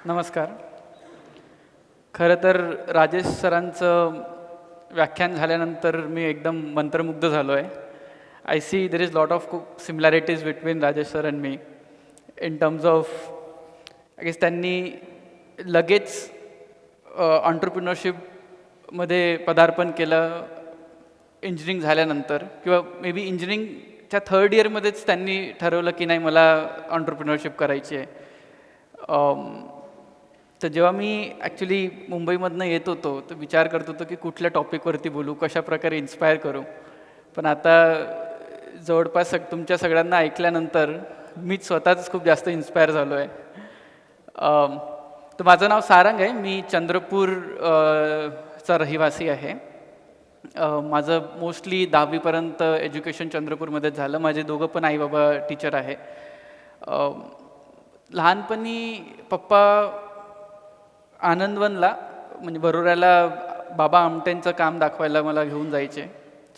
नमस्कार. खरं तर राजेश सरांचं व्याख्यान झाल्यानंतर मी एकदम मंत्रमुग्ध झालो आहे. I see there is lot of similarities between Rajesh sir and me in terms of I guess त्यांनी लगेच ऑन्टरप्रिनरशिपमध्ये पदार्पण केलं इंजिनिअरिंग झाल्यानंतर, किंवा मे बी इंजिनिअरिंगच्या थर्ड इयरमध्येच त्यांनी ठरवलं की नाही मला ऑन्टरप्रिनरशिप करायची आहे. तर जेव्हा मी ॲक्च्युली मुंबईमधनं येत होतो तर विचार करत होतो की कुठल्या टॉपिकवरती बोलू, कशा प्रकारे इन्स्पायर करू. पण आता जवळपास तुमच्या सगळ्यांना ऐकल्यानंतर मीच स्वतःच खूप जास्त इन्स्पायर झालो आहे. तर माझं नाव सारंग आहे. मी चंद्रपूर चा रहिवासी आहे. माझं मोस्टली 10वीपर्यंत एज्युकेशन चंद्रपूरमध्येच झालं. माझे दोघं पण आई बाबा टीचर आहे. लहानपणी पप्पा आनंदवनला म्हणजे बरोऱ्याला बाबा आमटेंचं काम दाखवायला मला घेऊन जायचे.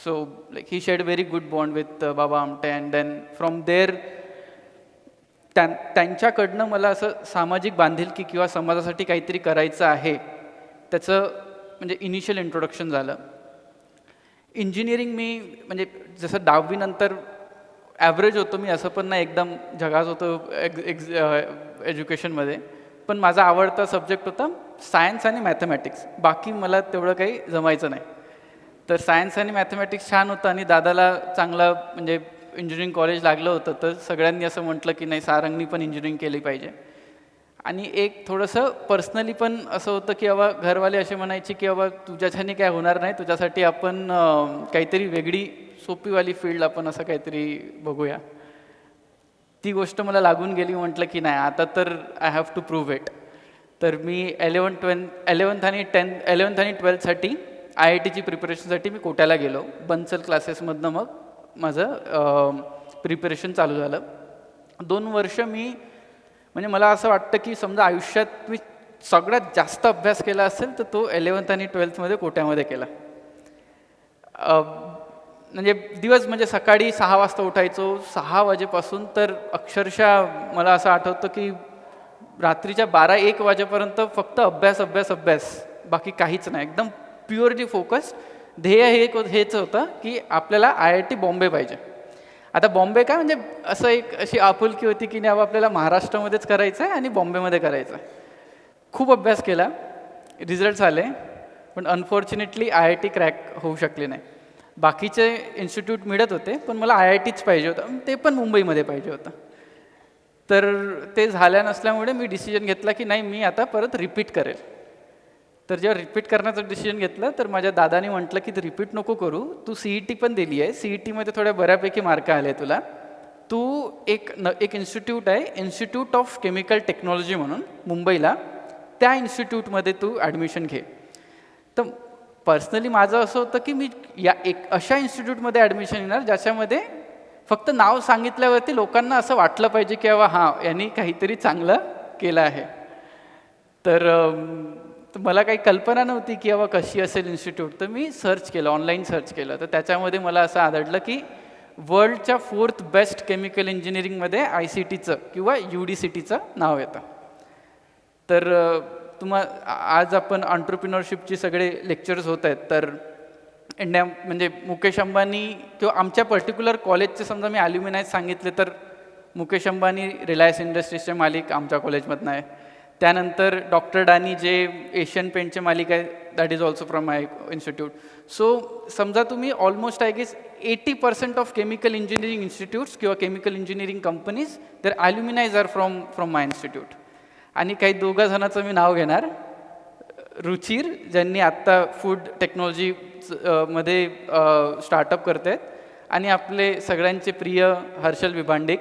So like he shared very good bond with Baba Amte. And then from there त्यांच्याकडनं मला असं सामाजिक बांधिलकी किंवा समाजासाठी काहीतरी करायचं आहे त्याचं म्हणजे इनिशियल इंट्रोडक्शन झालं. इंजिनिअरिंग मी म्हणजे जसं 10वी नंतर ॲव्हरेज होतो मी, असं पण नाही एकदम झकास होतो एज्युकेशनमध्ये. पण माझा आवडता सब्जेक्ट होता सायन्स आणि मॅथमॅटिक्स. बाकी मला तेवढं काही जमायचं नाही. तर सायन्स आणि मॅथमॅटिक्स छान होतं आणि दादाला चांगलं म्हणजे इंजिनिअरिंग कॉलेज लागलं होतं. तर सगळ्यांनी असं म्हटलं की नाही सारंगनी पण इंजिनिअरिंग केली पाहिजे. आणि एक थोडंसं पर्सनली पण असं होतं की बाबा घरवाले असे म्हणायचे की बाबा तुझ्याच्याने काय होणार नाही, तुझ्यासाठी आपण काहीतरी वेगळी सोपीवाली फील्ड आपण असं काहीतरी बघूया. ती गोष्ट मला लागून गेली. म्हटलं की नाही आता तर I have to prove it. तर मी 11th आणि 12thसाठी IITची प्रिपरेशनसाठी मी कोट्याला गेलो. बन्सल क्लासेसमधनं मग माझं प्रिपरेशन चालू झालं. 2 वर्ष मी म्हणजे मला असं वाटतं की समजा आयुष्यात मी सगळ्यात जास्त अभ्यास केला असेल तर तो 11th आणि 12thमध्ये कोट्यामध्ये केला. म्हणजे दिवस म्हणजे सकाळी 6 वाजता उठायचो. 6 वाजेपासून तर अक्षरशः मला असं आठवतं की रात्रीच्या 12-1 वाजेपर्यंत फक्त अभ्यास अभ्यास अभ्यास, बाकी काहीच नाही. एकदम प्युअरली फोकस. ध्येय हेच होतं की आपल्याला IIT बॉम्बे पाहिजे. आता बॉम्बे काय म्हणजे असं एक अशी आपुलकी होती की नाही आपल्याला महाराष्ट्रामध्येच करायचं आहे आणि बॉम्बेमध्ये करायचं आहे. खूप अभ्यास केला, रिझल्ट्स आले, पण अनफॉर्च्युनेटली IIT क्रॅक होऊ शकले नाही. बाकीचे इन्स्टिट्यूट मिळत होते पण मला IITच पाहिजे होतं, ते पण मुंबईमध्ये पाहिजे होतं. तर ते झाल्या नसल्यामुळे मी डिसिजन घेतला की नाही मी आता परत रिपीट करेल. तर जेव्हा रिपीट करण्याचं डिसिजन घेतलं तर माझ्या दादानी म्हटलं की तू रिपीट नको करू, तू CET पण दिली आहे, CETमध्ये थोड्या बऱ्यापैकी मार्क आले तुला, तू एक इन्स्टिट्यूट आहे इन्स्टिट्यूट ऑफ केमिकल टेक्नॉलॉजी म्हणून मुंबईला, त्या इन्स्टिट्यूटमध्ये तू ॲडमिशन घे. तर पर्सनली माझं असं होतं की मी अशा इन्स्टिट्यूटमध्ये ॲडमिशन घेणार ज्याच्यामध्ये फक्त नाव सांगितल्यावरती लोकांना असं वाटलं पाहिजे की बाबा हां यांनी काहीतरी चांगलं केलं आहे. तर मला काही कल्पना नव्हती की बाबा कशी असेल इन्स्टिट्यूट. तर मी सर्च केलं, ऑनलाईन सर्च केलं. तर त्याच्यामध्ये मला असं आढळलं की वर्ल्डच्या 4th बेस्ट केमिकल इंजिनिअरिंगमध्ये ICTचं किंवा UDCTचं नाव येतं. तर आज आपण एंटरप्रेन्योरशिपची सगळे लेक्चर्स होत आहेत. तर इंडिया म्हणजे मुकेश अंबानी किंवा आमच्या पर्टिक्युलर कॉलेजचे समजा मी ॲल्युमिनाय सांगितले तर मुकेश अंबानी रिलायन्स इंडस्ट्रीजचे मालिक आमच्या कॉलेजमधनं आहे. त्यानंतर डॉक्टर डानी जे एशियन पेंटचे मालिक आहे that is also from my institute. So समजा तुम्ही almost I guess 80% of chemical engineering institutes किंवा chemical engineering companies their alumni are from my institute. आणि काही 2 जणांचं मी नाव घेणार. रुचिर ज्यांनी आत्ता फूड टेक्नॉलॉजी मध्ये स्टार्टअप करत आहेत, आणि आपले सगळ्यांचे प्रिय हर्षल विभांडिक,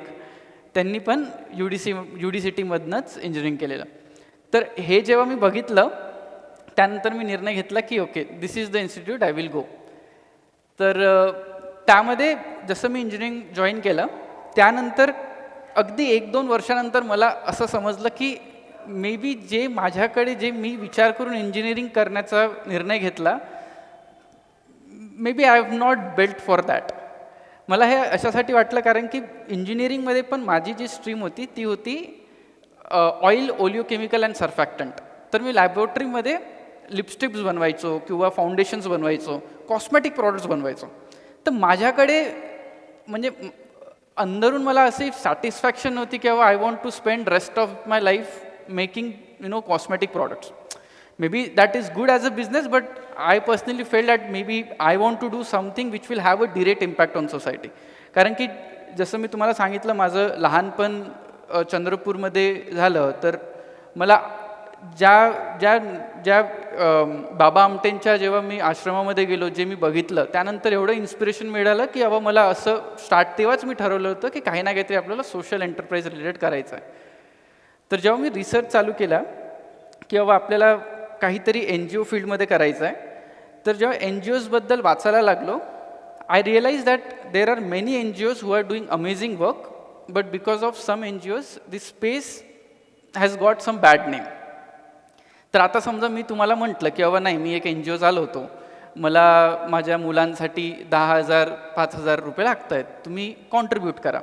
त्यांनी पण UDCTमधनंच इंजिनिअरिंग केलेलं. तर हे जेव्हा मी बघितलं त्यानंतर मी निर्णय घेतला की okay this is the institute I will go. तर त्यामध्ये जसं मी इंजिनिअरिंग जॉईन केलं त्यानंतर अगदी 1-2 वर्षानंतर मला असं समजलं की मे बी जे माझ्याकडे जे मी विचार करून इंजिनिअरिंग करण्याचा निर्णय घेतला, maybe I have not built for that. मला हे अशासाठी वाटलं कारण की इंजिनिअरिंगमध्ये पण माझी जी स्ट्रीम होती ती होती ऑइल, ओलिओकेमिकल अँड सर्फॅक्टंट. तर मी लॅबोरेटरीमध्ये लिपस्टिक्स बनवायचो किंवा फाउंडेशन्स बनवायचो, कॉस्मेटिक प्रॉडक्ट्स बनवायचो. तर माझ्याकडे म्हणजे अंदरून मला अशी सॅटिस्फॅक्शन होती की I want to spend rest of my life making cosmetic products. maybe that is good as a business, but I personally felt that maybe I want to do something which will have a direct impact on society. कारण की जसं मी तुम्हाला सांगितलं माझं लहानपण चंद्रपूरमध्ये झालं, तर मला ज्या ज्या ज्या बाबा आमटेंच्या जेव्हा मी आश्रमामध्ये गेलो, जे मी बघितलं, त्यानंतर एवढं इन्स्पिरेशन मिळालं की बाबा मला असं तेव्हाच मी ठरवलं होतं की काही ना काहीतरी आपल्याला सोशल एंटरप्राइज रिलेटेड करायचं आहे. तर जेव्हा मी रिसर्च चालू केला की बाबा आपल्याला काहीतरी NGO फील्डमध्ये करायचं आहे, तर जेव्हा NGOजबद्दल वाचायला लागलो, I realise that there are many NGOs who are doing amazing work, but because of some NGOs this space has got some bad name. तर आता समजा मी तुम्हाला म्हटलं की बाबा नाही, मी एक NGO चालवतो, मला माझ्या मुलांसाठी 10,000 5,000 रुपये लागत आहेत, तुम्ही कॉन्ट्रीब्यूट करा.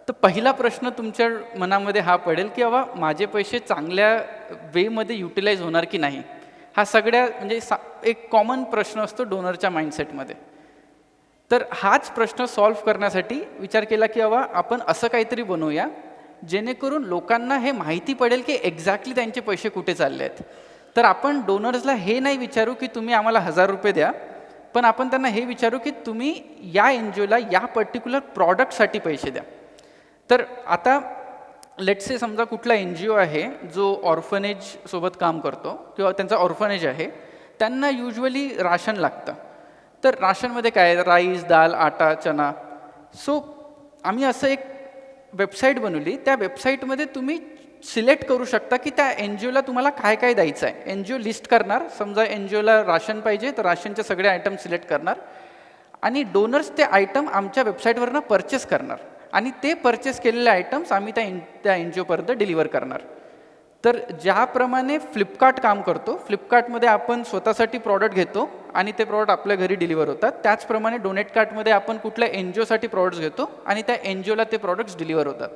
तर पहिला प्रश्न तुमच्या मनामध्ये हा पडेल की बाबा माझे पैसे चांगल्या वेमध्ये युटिलाइज होणार की नाही. हा सगळ्या म्हणजे एक कॉमन प्रश्न असतो डोनरच्या माइंडसेटमध्ये. तर हाच प्रश्न सॉल्व्ह करण्यासाठी विचार केला की बाबा आपण असं काहीतरी बनवूया जेणेकरून लोकांना हे माहिती पडेल की एक्झॅक्टली त्यांचे पैसे कुठे चालले आहेत. तर आपण डोनर्सला हे नाही विचारू की तुम्ही आम्हाला 1,000 रुपये द्या, पण आपण त्यांना हे विचारू की तुम्ही या NGOला या पर्टिक्युलर प्रॉडक्टसाठी पैसे द्या. तर आता लेट्स से समजा कुठला NGO आहे जो ऑर्फनेज सोबत काम करतो किंवा त्यांचा ऑर्फनेज आहे, त्यांना युजली राशन लागतं. तर राशनमध्ये काय, राईस, दाल, आटा, चना. सो आम्ही असं एक वेबसाईट बनवली. त्या वेबसाईटमध्ये तुम्ही सिलेक्ट करू शकता की त्या NGOला तुम्हाला काय काय द्यायचं आहे. NGO लिस्ट करणार, समजा NGOला राशन पाहिजे तर राशनचे सगळे आयटम सिलेक्ट करणार आणि डोनर्स ते आयटम आमच्या वेबसाईटवरनं परचेस करणार आणि ते परचेस केलेले आयटम्स आम्ही त्या NGOपर्यंत डिलिव्हर करणार. तर ज्याप्रमाणे फ्लिपकार्ट काम करतो, फ्लिपकार्टमध्ये आपण स्वतःसाठी प्रॉडक्ट घेतो आणि ते प्रॉडक्ट आपल्या घरी डिलिव्हर होतात, त्याचप्रमाणे डोनेट कार्टमध्ये आपण कुठल्या NGOसाठी प्रॉडक्ट्स घेतो आणि त्या NGOला ते प्रॉडक्ट्स डिलिव्हर होतात.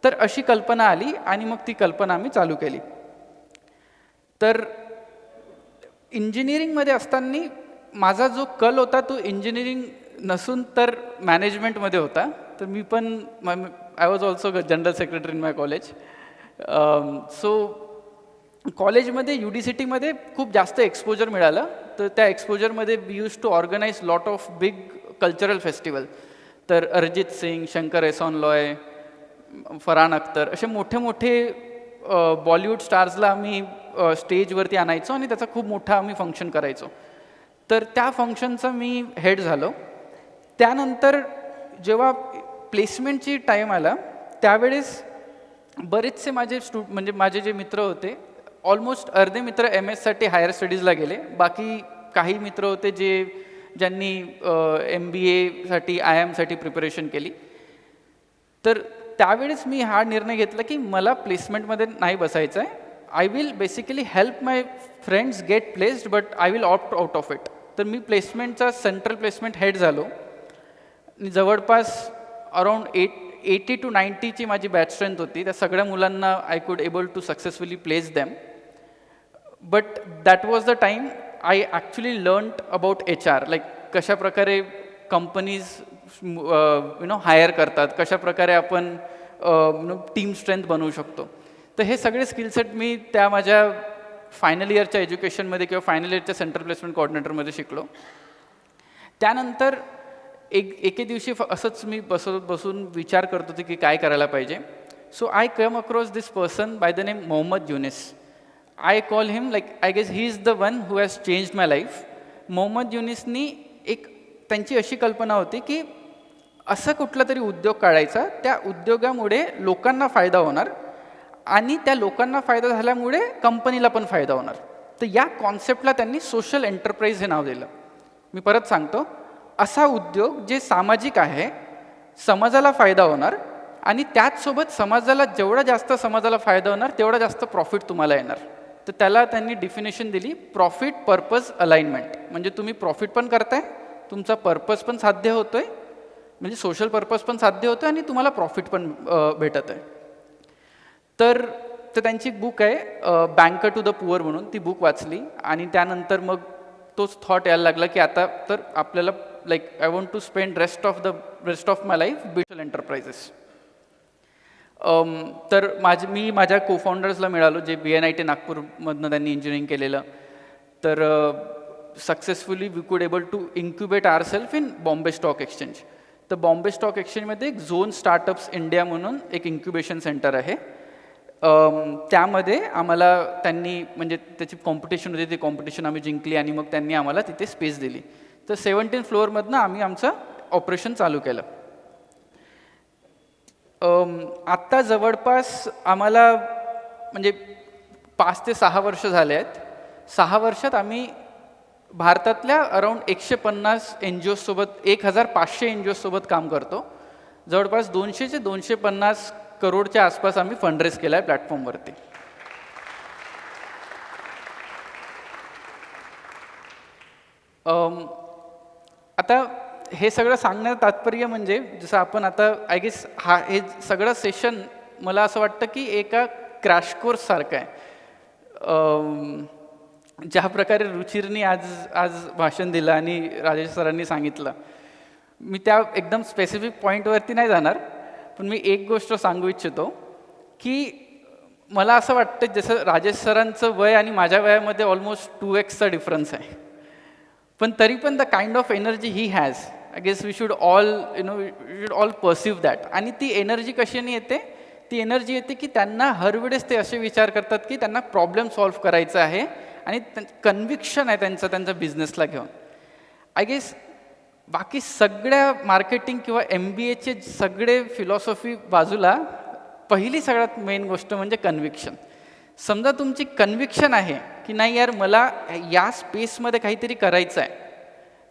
तर अशी कल्पना आली आणि मग ती कल्पना आम्ही चालू केली. तर इंजिनिअरिंगमध्ये असताना माझा जो कल होता तो इंजिनिअरिंग नसून तर मॅनेजमेंटमध्ये होता. तर मी पण I was also general secretary in my college. So कॉलेजमध्ये UDCTमध्ये खूप जास्त एक्सपोजर मिळालं. तर त्या एक्सपोजरमध्ये we use to organise lot of big cultural festival. तर अरिजित सिंग, शंकर एहसान लॉय, फरहान अख्तर असे मोठे मोठे बॉलिवूड स्टार्सला आम्ही स्टेजवरती आणायचो आणि त्याचा खूप मोठा आम्ही फंक्शन करायचो. तर त्या फंक्शनचा मी हेड झालो. त्यानंतर जेव्हा प्लेसमेंटची टाईम आला त्यावेळेस बरेचसे माझे म्हणजे माझे जे मित्र होते, ऑलमोस्ट अर्धे मित्र MS साठी हायर स्टडीजला गेले, बाकी काही मित्र होते ज्यांनी MBA साठी IIM साठी प्रिपरेशन केली. तर त्यावेळेस मी हा निर्णय घेतला की मला प्लेसमेंटमध्ये नाही बसायचं आहे. I will basically help my friends get placed but I will opt out of it. तर मी प्लेसमेंटचा सेंट्रल प्लेसमेंट हेड झालो. जवळपास अराउंड 80 to 90ची माझी बॅच स्ट्रेंथ होती. त्या सगळ्या मुलांना I could able to successfully place them. But that was the time I actually learned about HR, like कशा प्रकारे कंपनीज हायर करतात, कशा प्रकारे आपण टीम स्ट्रेंथ बनवू शकतो. तर हे सगळे स्किलसेट मी त्या माझ्या फायनल इयरच्या एज्युकेशनमध्ये किंवा फायनल इयरच्या सेंट्रल प्लेसमेंट कोऑर्डिनेटरमध्ये शिकलो. त्यानंतर एके दिवशी असंच मी बसून विचार करत होते की काय करायला पाहिजे. So I come across this person by the name Muhammad Yunus. I call him like I guess he is the one who has changed my life. Muhammad युनिसनी त्यांची अशी कल्पना होती की असं कुठला तरी उद्योग काढायचा, त्या उद्योगामुळे लोकांना फायदा होणार आणि त्या लोकांना फायदा झाल्यामुळे कंपनीला पण फायदा होणार. तर या कॉन्सेप्टला त्यांनी सोशल एंटरप्राइज हे नाव दिलं. मी परत सांगतो, असा उद्योग जे सामाजिक आहे, समाजाला फायदा होणार आणि त्याचसोबत जेवढा जास्त समाजाला फायदा होणार तेवढा जास्त प्रॉफिट तुम्हाला येणार. तर त्याला त्यांनी डिफिनेशन दिली, प्रॉफिट पर्पज अलाइनमेंट. म्हणजे तुम्ही प्रॉफिट पण करताय, तुमचा पर्पज पण साध्य होतोय, म्हणजे सोशल पर्पज पण साध्य होतोय आणि तुम्हाला प्रॉफिट पण भेटत आहे. तर तर त्यांची एक बुक आहे बँकर टू द पुअर म्हणून, ती बुक वाचली आणि त्यानंतर मग तोच थॉट यायला लागला की आता तर आपल्याला like I want to spend rest of my life build enterprises. तर मी माझ्या को फाउंडर्सला मिळालो जे BNIT नागपूरमधनं त्यांनी इंजिनिअरिंग केलेलं. तर successfully we could able to incubate our self in Bombay stock exchange. तर बॉम्बे स्टॉक एक्सचेंजमध्ये एक झोन स्टार्टअप्स इंडिया म्हणून एक इन्क्युबेशन सेंटर आहे. त्यामध्ये आम्हाला त्यांनी म्हणजे त्याची कॉम्पिटिशन होती, ती कॉम्पिटिशन आम्ही जिंकली आणि मग त्यांनी आम्हाला तिथे स्पेस दिली. तर 17 फ्लोअरमधनं आम्ही आमचं ऑपरेशन चालू केलं. आत्ता जवळपास आम्हाला म्हणजे 5 ते 6 वर्ष झाले आहेत. 6 वर्षात आम्ही भारतातल्या अराऊंड 150 NGOs सोबत 1500 NGOs सोबत काम करतो. जवळपास 200 ते 250 करोडच्या आसपास आम्ही फंडरेज केला आहे प्लॅटफॉर्मवरती. आता हे सगळं सांगण्याचं तात्पर्य म्हणजे जसं आपण आता आय गेस हे सगळं सेशन मला असं वाटतं की एका क्रॅश कोर्ससारखं आहे. ज्या प्रकारे रुचिरनी आज भाषण दिलं आणि राजेश सरांनी सांगितलं, मी त्या एकदम स्पेसिफिक पॉईंटवरती नाही जाणार, पण मी एक गोष्ट सांगू इच्छितो की मला असं वाटतं जसं राजेश सरांचं वय आणि माझ्या वयामध्ये ऑलमोस्ट 2x डिफरन्स आहे, पण तरी पण the kind of energy he has, I guess we should all perceive that. आणि ती एनर्जी कशाने येते? ती एनर्जी येते की त्यांना हर वेळेस ते असे विचार करतात की त्यांना प्रॉब्लेम सॉल्व्ह करायचा आहे आणि कन्व्हिक्शन आहे त्यांचा बिझनेसला घेऊन. आय गेस बाकी सगळ्या मार्केटिंग किंवा MBAचे सगळे फिलॉसॉफी बाजूला, पहिली सगळ्यात मेन गोष्ट म्हणजे कन्व्हिक्शन. समजा तुमची कन्व्हिक्शन आहे की नाही यार मला या स्पेसमध्ये काहीतरी करायचं आहे,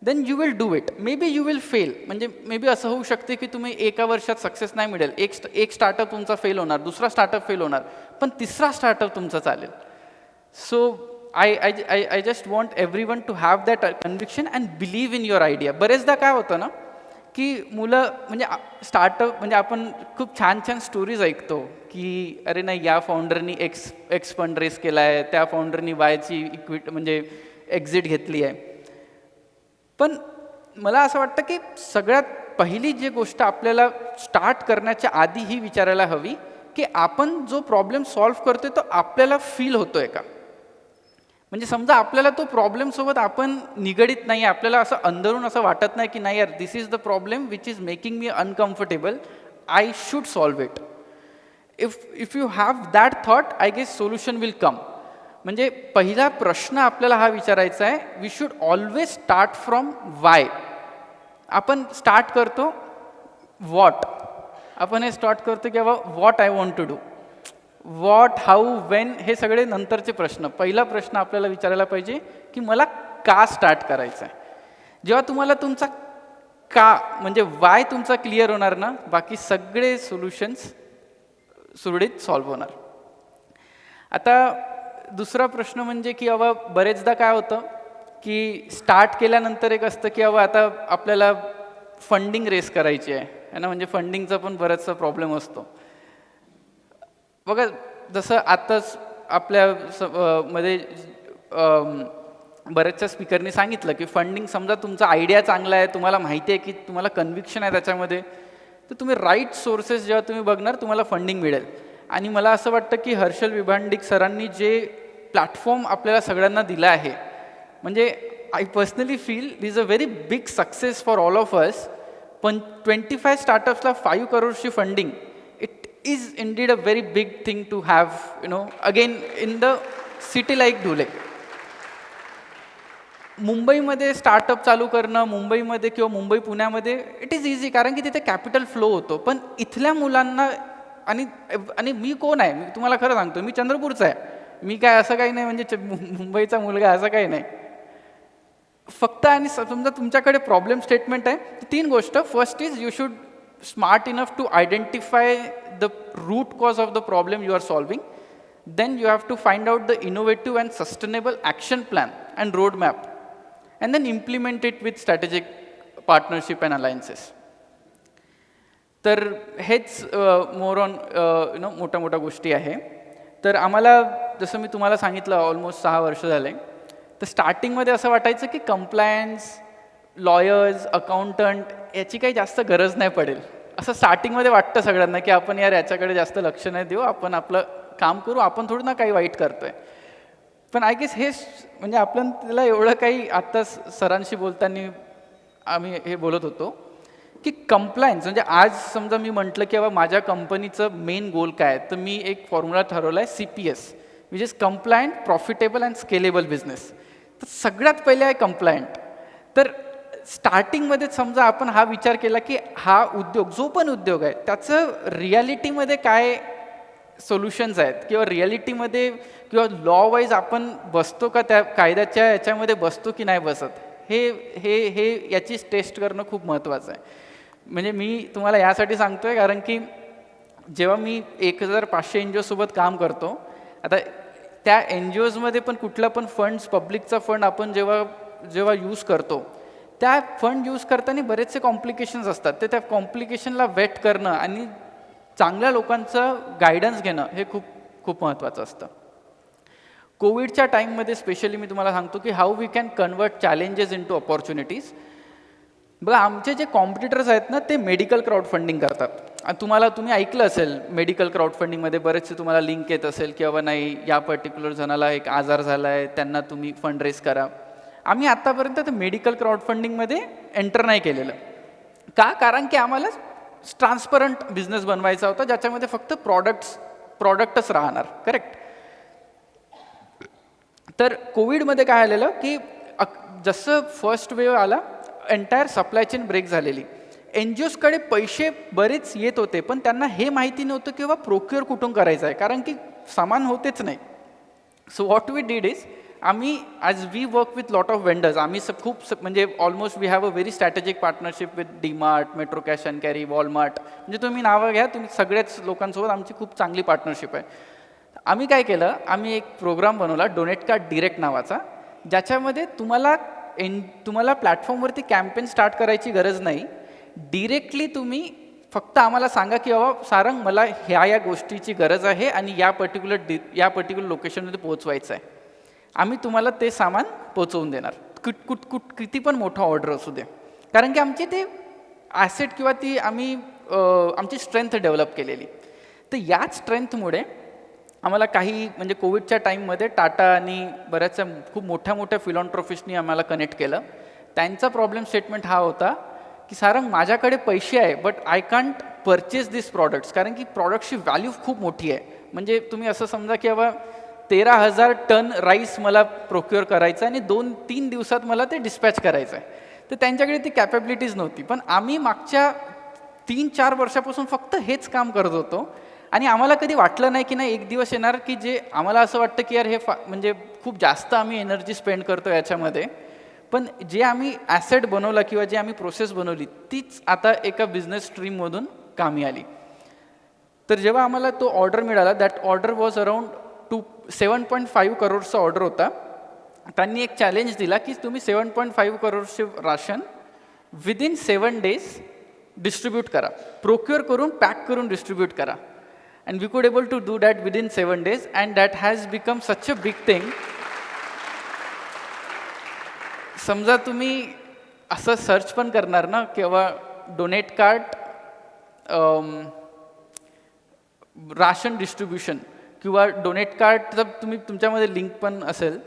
then you will do it. Maybe you will fail, म्हणजे मे बी असं होऊ शकते की तुम्ही एका वर्षात सक्सेस नाही मिळेल, एक स्टार्टअप तुमचा फेल होणार, दुसरा स्टार्टअप फेल होणार, पण तिसरा स्टार्टअप तुमचा चालेल. So I just want everyone to have that conviction and believe in your idea. बरेचदा काय होतं ना की मुलं म्हणजे स्टार्टअप म्हणजे आपण खूप छान छान स्टोरीज ऐकतो की अरे नाही या फाउंडरनी एक्स फंड रेस केला आहे, त्या फाउंडरनी वायची म्हणजे एक्झिट घेतली आहे. पण मला असं वाटतं की सगळ्यात पहिली जी गोष्ट आपल्याला स्टार्ट करण्याच्या आधी ही विचारायला हवी की आपण जो प्रॉब्लेम सॉल्व्ह करतोय तो आपल्याला फील होतोय का? म्हणजे समजा आपल्याला तो प्रॉब्लेमसोबत आपण निगडीत नाही आहे, आपल्याला असं अंदरून असं वाटत नाही की नाही यार this is the problem which is making me uncomfortable, I should solve it. If you have that thought I guess solution will come. म्हणजे पहिला प्रश्न आपल्याला हा विचारायचा आहे, we should always start from why. आपण स्टार्ट करतो व्हॉट, आपण हे स्टार्ट करतो की बाबा what I want to do, what, how, when हे सगळे नंतरचे प्रश्न. पहिला प्रश्न आपल्याला विचारायला पाहिजे की मला का स्टार्ट करायचं आहे. जेव्हा तुम्हाला तुमचा का म्हणजे वाय तुमचा क्लिअर होणार ना, बाकी सगळे सोल्युशन्स सुरळीत सॉल्व्ह होणार. आता दुसरा प्रश्न म्हणजे की बाबा बरेचदा काय होतं की स्टार्ट केल्यानंतर एक असतं की बाबा आता आपल्याला फंडिंग रेस करायची आहे ना, म्हणजे फंडिंगचा पण बराचसा प्रॉब्लेम असतो. बघा जसं आत्ताच आपल्या मध्ये बऱ्याचशा स्पीकरनी सांगितलं की फंडिंग, समजा तुमचा आयडिया चांगला आहे, तुम्हाला माहिती आहे की तुम्हाला कन्व्हिक्शन आहे त्याच्यामध्ये, तर तुम्ही राईट सोर्सेस जेव्हा तुम्ही बघणार तुम्हाला फंडिंग मिळेल. आणि मला असं वाटतं की हर्षल विभांडिक सरांनी जे प्लॅटफॉर्म आपल्याला सगळ्यांना दिला आहे, म्हणजे I personally feel is a very big success for all of us. पण 25 स्टार्टअप्सला 5 करोडची funding is indeed a very big thing to have, again in the city like Dhule. मुंबईमध्ये स्टार्टअप चालू करणं, मुंबईमध्ये किंवा मुंबई पुण्यामध्ये इट इज इझी, कारण की तिथे कॅपिटल फ्लो होतो. पण इथल्या मुलांना आणि मी कोण आहे, मी तुम्हाला खरं सांगतो, मी चंद्रपूरचा आहे, मी काय असं काही नाही म्हणजे मुंबईचा मुलगा असं काही नाही. फक्त आणि समजा तुमच्याकडे प्रॉब्लेम स्टेटमेंट आहे, 3 गोष्ट. First is you should smart enough to identify the root cause of the problem you are solving. Then you have to find out the innovative and sustainable action plan and roadmap, and then implement it with strategic partnership and alliances. तर हेच more on मोठ्या मोठ्या गोष्टी आहे. तर आम्हाला जसं मी तुम्हाला सांगितलं ऑलमोस्ट 6 वर्ष झाले, तर स्टार्टिंगमध्ये असं वाटायचं की कंप्लायन्स, लॉयर्स, अकाउंटंट याची काही जास्त गरज नाही पडेल. असं स्टार्टिंगमध्ये वाटतं सगळ्यांना की आपण यार याच्याकडे जास्त लक्ष नाही देऊ, आपण आपलं काम करू, आपण थोडं ना काही वाईट करतोय. पण आय गेस हे म्हणजे आपण त्याला एवढं काही आत्ता सरांशी बोलताना आम्ही हे बोलत होतो की कंप्लायन्स म्हणजे आज समजा मी म्हटलं की बाबा माझ्या कंपनीचं मेन गोल काय आहे, तर मी एक फॉर्म्युला ठरवला आहे CPS, which is compliant, profitable and scalable business. तर सगळ्यात पहिले आहे कंप्लायंट. तर स्टार्टिंगमध्ये समजा आपण हा विचार केला की हा उद्योग जो पण उद्योग आहे त्याचं रियालिटीमध्ये काय सोल्युशन्स आहेत किंवा रियालिटीमध्ये किंवा लॉ वाईज आपण बसतो का त्या कायद्याच्या याच्यामध्ये बसतो की नाही बसत, हे हे हे याची टेस्ट करणं खूप महत्त्वाचं आहे. म्हणजे मी तुम्हाला यासाठी सांगतो आहे कारण की जेव्हा मी 1500 NGO सोबत काम करतो, आता त्या NGOजमध्ये पण कुठला पण फंड्स, पब्लिकचा फंड आपण जेव्हा यूज करतो, त्या फंड यूज करताना बरेचसे कॉम्प्लिकेशन्स असतात. तर त्या कॉम्प्लिकेशनला वेट करणं आणि चांगल्या लोकांचं गायडन्स घेणं हे खूप खूप महत्त्वाचं असतं. कोविडच्या टाईममध्ये स्पेशली मी तुम्हाला सांगतो की how we can convert challenges into opportunities. बघा आमचे जे कॉम्पिटिटर्स आहेत ना, ते मेडिकल क्राऊड फंडिंग करतात. तुम्ही ऐकलं असेल मेडिकल क्राऊड फंडिंगमध्ये बरेचसे तुम्हाला लिंक येत असेल की बाबा नाही या पर्टिक्युलर जणाला एक आजार झाला आहे, त्यांना तुम्ही फंड रेज करा. आम्ही आत्तापर्यंत तर मेडिकल क्राऊड फंडिंगमध्ये एंटर नाही केलेलं. का? कारण की आम्हाला ट्रान्सपरंट बिझनेस बनवायचा होता ज्याच्यामध्ये फक्त प्रॉडक्टच राहणार. करेक्ट. तर कोविडमध्ये काय आलेलं की जसं फर्स्ट वेव्ह आला, एंटायर सप्लाय चेन ब्रेक झालेली. NGOजकडे पैसे बरेच येत होते पण त्यांना हे माहिती नव्हतं की बाबा प्रोक्युअर कुठून करायचं आहे, कारण की सामान होतेच नाही. So what we did is, आम्ही as we work with lot of vendors, आम्ही म्हणजे almost we have a very strategic partnership with DMart, Metro Cash and Carry, Walmart, म्हणजे तुम्ही नावं घ्या, तुम्ही सगळ्याच लोकांसोबत आमची खूप चांगली पार्टनरशिप आहे. आम्ही काय केलं, आम्ही एक प्रोग्राम बनवला डोनेट कार्ड डिरेक्ट नावाचा, ज्याच्यामध्ये तुम्हाला प्लॅटफॉर्मवरती कॅम्पेन स्टार्ट करायची गरज नाही. डिरेक्टली तुम्ही फक्त आम्हाला सांगा की बाबा सारंग मला ह्या गोष्टीची गरज आहे आणि या पर्टिक्युलर लोकेशनमध्ये पोहोचवायचं आहे. आम्ही तुम्हाला ते सामान पोचवून देणार, किती पण मोठा ऑर्डर असू दे, कारण की आमची ते ॲसेट किंवा ती आम्ही आमची स्ट्रेंथ डेव्हलप केलेली. तर याच स्ट्रेंथमुळे आम्हाला काही म्हणजे कोविडच्या टाईममध्ये टाटा आणि बऱ्याचशा खूप मोठ्या फिलॉन्ट्रॉफिस्टनी आम्हाला कनेक्ट केलं. त्यांचा प्रॉब्लेम स्टेटमेंट हा होता की सारंग माझ्याकडे पैसे आहे but I can't purchase this products, कारण की प्रॉडक्टची व्हॅल्यू खूप मोठी आहे. म्हणजे तुम्ही असं समजा की बाबा 13,000 टन राईस मला प्रोक्युअर करायचं आणि 2-3 दिवसात मला ते डिस्पॅच करायचं आहे. तर त्यांच्याकडे ती कॅपॅबिलिटीज नव्हती. पण आम्ही मागच्या 3-4 वर्षापासून फक्त हेच काम करत होतो आणि आम्हाला कधी वाटलं नाही की नाही एक दिवस येणार की जे आम्हाला असं वाटतं की यार हे म्हणजे खूप जास्त आम्ही एनर्जी स्पेंड करतो याच्यामध्ये, पण जे आम्ही ॲसेट बनवला किंवा जे आम्ही प्रोसेस बनवली तीच आता एका बिझनेस स्ट्रीममधून कामी आली. तर जेव्हा आम्हाला तो ऑर्डर मिळाला, दॅट ऑर्डर वॉज अराउंड 7.5 करोडचा ऑर्डर होता. त्यांनी एक चॅलेंज दिला की तुम्ही 7.5 करोडचे राशन विदिन 7 days डिस्ट्रीब्यूट करा, प्रोक्युअर करून पॅक करून डिस्ट्रीब्यूट करा. And we could able to do that within 7 days and that has become such a big thing. समजा तुम्ही असं सर्च पण करणार ना किंवा डोनेट कार्ड राशन डिस्ट्रीब्युशन किंवा डोनेट कार्डचं तुमच्यामध्ये लिंक पण असेल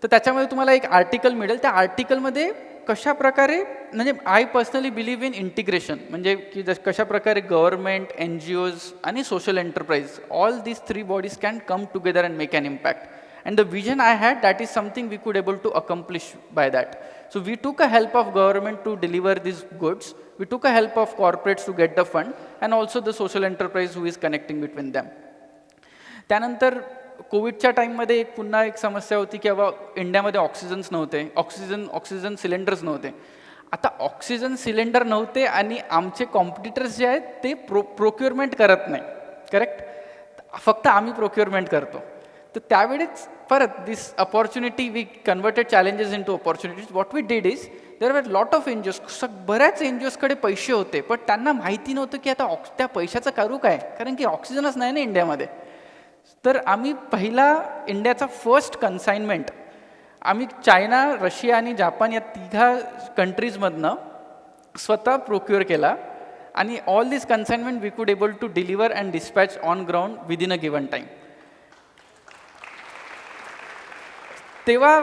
तर त्याच्यामध्ये तुम्हाला एक आर्टिकल मिळेल. त्या आर्टिकलमध्ये कशा प्रकारे म्हणजे I personally believe in integration, म्हणजे की कशा प्रकारे गव्हर्नमेंट, NGOज आणि social enterprise all these 3 bodies can come together and make an impact. And the vision I had, that is something we could able to accomplish by that. So we took a help of government to deliver these goods. We took a help of corporates to get the fund and also the social enterprise who is connecting between them. त्यानंतर कोविडच्या टाईममध्ये पुन्हा एक समस्या होती की बाबा इंडियामध्ये ऑक्सिजन्स नव्हते, ऑक्सिजन सिलेंडर्स नव्हते. आता ऑक्सिजन सिलेंडर नव्हते आणि आमचे कॉम्पिटिटर्स जे आहेत ते प्रोक्युअरमेंट करत नाही. करेक्ट. फक्त आम्ही प्रोक्युअरमेंट करतो. तर त्यावेळेस परत this opportunity we converted challenges into opportunities. What we did is there were lot of NGOज, बऱ्याच NGOजकडे पैसे होते पण त्यांना माहिती नव्हतं की आता त्या पैशाचं करू काय, कारण की ऑक्सिजनच नाही ना इंडियामध्ये. तर आम्ही पहिला इंडियाचा फर्स्ट कन्साइनमेंट आम्ही चायना, रशिया आणि जापान या तिघा कंट्रीजमधनं स्वतः प्रोक्युअर केला आणि all this consignment we could able to deliver and dispatch on ground within a given time. तेव्हा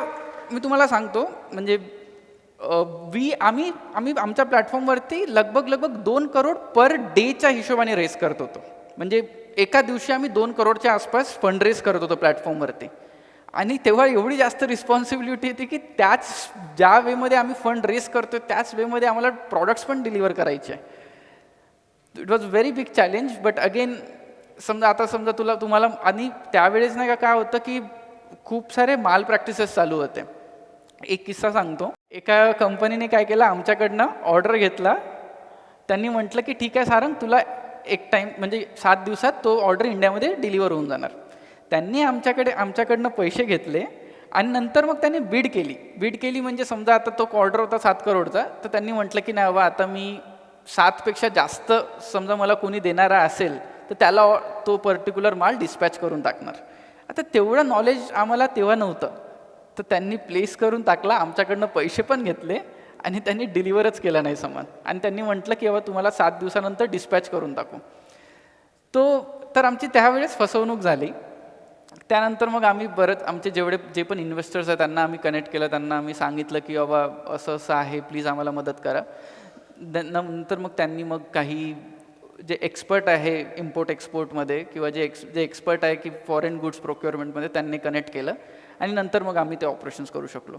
मी तुम्हाला सांगतो म्हणजे आम्ही आमच्या प्लॅटफॉर्मवरती लगभग 2 करोड पर डेच्या हिशोबाने रेस करत होतो. म्हणजे एका दिवशी आम्ही 2 करोडच्या आसपास फंड रेस करत होतो प्लॅटफॉर्मवरती. आणि तेव्हा एवढी जास्त रिस्पॉन्सिबिलिटी होती की त्याच ज्या वेमध्ये आम्ही फंड रेस करतो त्याच वेमध्ये आम्हाला प्रॉडक्ट्स पण डिलिव्हर करायचे. It was very big challenge. But again समजा तुम्हाला आणि त्यावेळेस नाही का काय होतं की खूप सारे माल प्रॅक्टिसेस चालू होते. एक किस्सा सांगतो. एका कंपनीने काय केलं, आमच्याकडनं ऑर्डर घेतला. त्यांनी म्हटलं की ठीक आहे सारंग, तुला एक टाईम म्हणजे 7 दिवसात तो ऑर्डर इंडियामध्ये डिलिव्हर होऊन जाणार. त्यांनी आमच्याकडनं पैसे घेतले आणि नंतर मग त्यांनी बीड केली म्हणजे समजा आता तो ऑर्डर होता 7 करोडचा, तर त्यांनी म्हटलं की नाही बाबा आता मी 7पेक्षा जास्त समजा मला कोणी देणारा असेल तर त्याला तो पर्टिक्युलर माल डिस्पॅच करून टाकणार. आता तेवढं नॉलेज आम्हाला तेव्हा नव्हतं, तर त्यांनी प्लेस करून टाकला, आमच्याकडनं पैसे पण घेतले आणि त्यांनी डिलिव्हरच केला नाही सामान. आणि त्यांनी म्हटलं की बाबा तुम्हाला 7 दिवसानंतर डिस्पॅच करून टाकू. तर आमची त्यावेळेस फसवणूक झाली. त्यानंतर मग आम्ही आमचे जे पण इन्व्हेस्टर्स आहेत त्यांना आम्ही कनेक्ट केलं, त्यांना आम्ही सांगितलं की बाबा असं असं आहे, प्लीज आम्हाला मदत करा. नंतर मग त्यांनी मग काही जे एक्सपर्ट आहे इम्पोर्ट एक्सपोर्टमध्ये किंवा जे एक्सपर्ट आहे की फॉरेन गुड्स प्रोक्युअरमेंटमध्ये त्यांनी कनेक्ट केलं आणि नंतर मग आम्ही ते ऑपरेशन्स करू शकलो.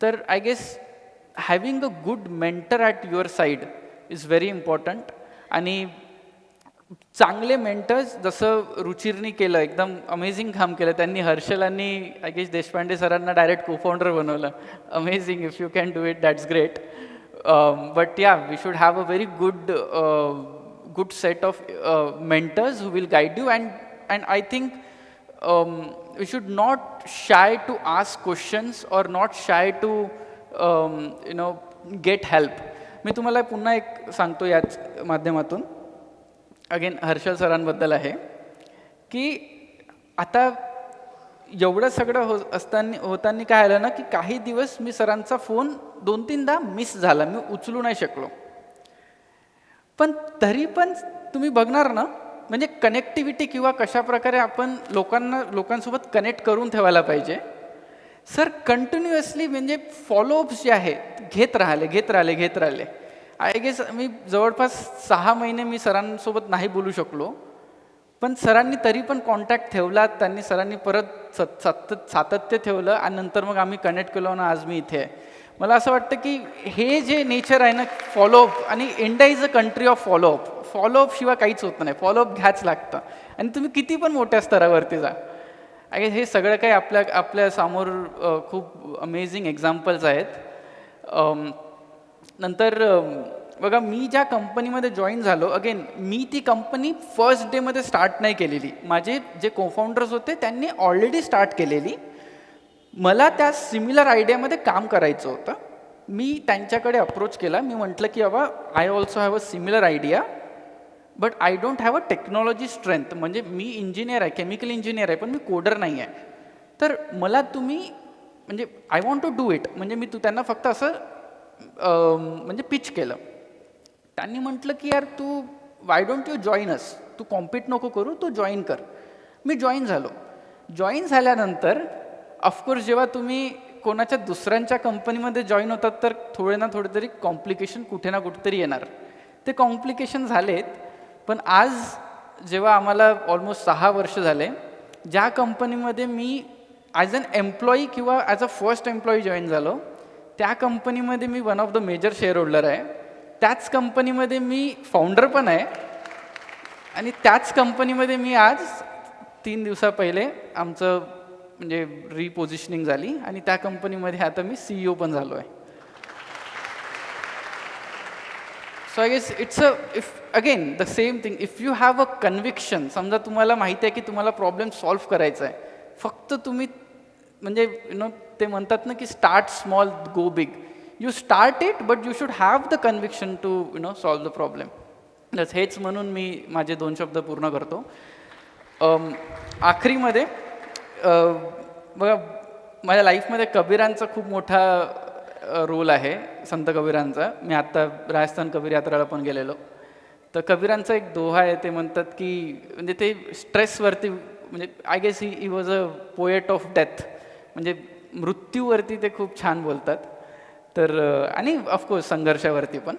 तर I guess having a good mentor at your side is very important. आणि चांगले मेंटर्स जसं रुचिरनी केलं, एकदम अमेझिंग काम केलं त्यांनी. हर्षलांनी आय गेस देशपांडे सरांना डायरेक्ट को फाउंडर बनवलं. Amazing. If you can do it that's great. But yeah we should have a very good set of mentors who will guide you, and I think we should not shy to ask questions or not shy to get help. मी तुम्हाला पुन्हा एक सांगतो याच माध्यमातून. Again Harshal सरांबद्दल आहे की आता एवढं सगळं होताना काय आलं ना की काही दिवस मी सरांचा फोन 2-3दा मिस झाला, मी उचलू नाही शकलो. पण तरी पण तुम्ही बघणार ना म्हणजे कनेक्टिव्हिटी किंवा कशा प्रकारे आपण लोकांसोबत कनेक्ट करून ठेवायला पाहिजे. सर कंटिन्युअसली म्हणजे फॉलोअप्स जे आहेत घेत राहिले. आय गेस मी जवळपास 6 महिने मी सरांसोबत नाही बोलू शकलो, पण सरांनी तरी पण कॉन्टॅक्ट ठेवला. सरांनी परत सातत्य ठेवलं आणि नंतर मग आम्ही कनेक्ट केलो ना आज मी इथे आहे. मला असं वाटतं की हे जे नेचर आहे ना फॉलोअप, आणि India is a country of follow up शिवाय काहीच होत नाही. फॉलोअप घ्याच लागतं आणि तुम्ही किती पण मोठ्या स्तरावरती जा. आय गेस हे सगळं काही आपल्या समोर खूप अमेझिंग एक्झाम्पल्स आहेत. नंतर बघा मी ज्या कंपनीमध्ये जॉईन झालो, अगेन मी ती कंपनी फर्स्ट डेमध्ये स्टार्ट नाही केलेली. माझे जे कोफाउंडर्स होते त्यांनी ऑलरेडी स्टार्ट केलेली. मला त्या सिमिलर आयडियामध्ये काम करायचं होतं. मी त्यांच्याकडे अप्रोच केला. मी म्हटलं की बाबा I also have a similar idea but I don't have a technology strength. म्हणजे मी इंजिनियर आहे, केमिकल इंजिनियर आहे, पण मी कोडर नाही आहे. तर मला तुम्ही म्हणजे I want to do it. म्हणजे मी त्यांना फक्त असं म्हणजे पिच केलं. त्यांनी म्हटलं की यार तू why don't you join us, तू कॉम्पिट नको करू, तू जॉईन कर. मी जॉईन झालो. जॉईन झाल्यानंतर ऑफकोर्स जेव्हा तुम्ही कोणाच्या दुसऱ्यांच्या कंपनीमध्ये जॉईन होतात तर थोडे ना थोडे तरी कॉम्प्लिकेशन कुठे ना कुठेतरी येणार. ते कॉम्प्लिकेशन झालेत. पण आज जेव्हा आम्हाला ऑलमोस्ट 6 वर्ष झाले, ज्या कंपनीमध्ये मी ॲज अन एम्प्लॉई किंवा as a first employee join झालो, त्या कंपनीमध्ये मी one of the major shareholder आहे. त्याच कंपनीमध्ये मी फाउंडर पण आहे. आणि त्याच कंपनीमध्ये मी आज 3 दिवसा पहिले आमचं म्हणजे रिपोझिशनिंग झाली आणि त्या कंपनीमध्ये आता मी CEO पण झालो आहे. So I guess again the same thing. If you have a conviction, समजा तुम्हाला माहिती आहे की तुम्हाला प्रॉब्लेम सॉल्व्ह करायचा आहे, फक्त तुम्ही म्हणजे ते म्हणतात ना की start small go big. You start it but you should have the conviction to solve the problem. हेच म्हणून मी माझे 2 शब्द पूर्ण करतो. आखरीमध्ये बघा, माझ्या लाईफमध्ये कबीरांचा खूप मोठा रोल आहे, संत कबीरांचा. मी आत्ता राजस्थान कबीर यात्रेला पण गेलेलो. तर कबीरांचा एक दोहा आहे, ते म्हणतात की म्हणजे ते स्ट्रेसवरती, म्हणजे I guess he was a poet of death, म्हणजे मृत्यूवरती ते खूप छान बोलतात. तर आणि ऑफकोर्स संघर्षावरती पण.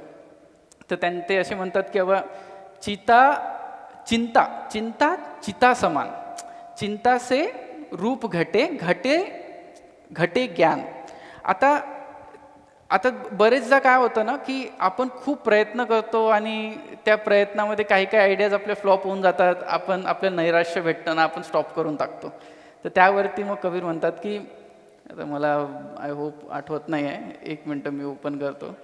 तर ते असे म्हणतात की बाबा, चिंता चिंता चिता समान, चिंता से रूप घटे, घटे घटे ज्ञान. आता आता बरेचदा काय होतं ना, की आपण खूप प्रयत्न करतो आणि त्या प्रयत्नामध्ये काही काही आयडियाज आपल्या फ्लॉप होऊन जातात, आपण आपलं नैराश्य भेटतं ना, आपण स्टॉप करून टाकतो. तर त्यावरती मग कबीर म्हणतात की, आता मला आय होप आठवत नाही आहे, 1 मिनटं मी ओपन करतो.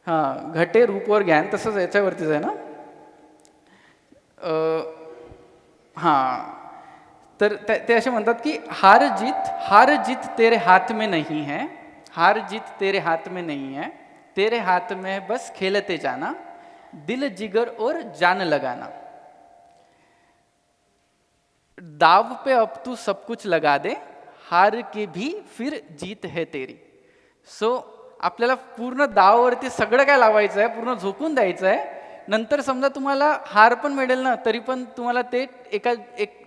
हां, घटे रूपवर ज्ञान, तसंच याच्यावरतीच आहे ना. हां, तर ते असे म्हणतात की हार जीत तेरे हाथ में नहीं है, हार जीत तेरे हाथ में नहीं है, तेरे हाथ में बस खेलते जाना, दिल जिगर और जान लगाना, दाव पे अब तू सब कुछ लगा दे, हार के भी फिर जीत है तेरी. सो आपल्याला पूर्ण दावावरती सगळं काय लावायचं आहे, पूर्ण झोकून द्यायचं आहे. नंतर समजा तुम्हाला हार पण मिळेल ना, तरी पण तुम्हाला ते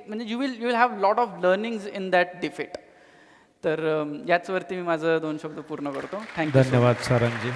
म्हणजे you will have lot of learnings in that defeat. तर याचवरती मी माझं 2 शब्द पूर्ण करतो. थँक्यू. धन्यवाद सारंगजी.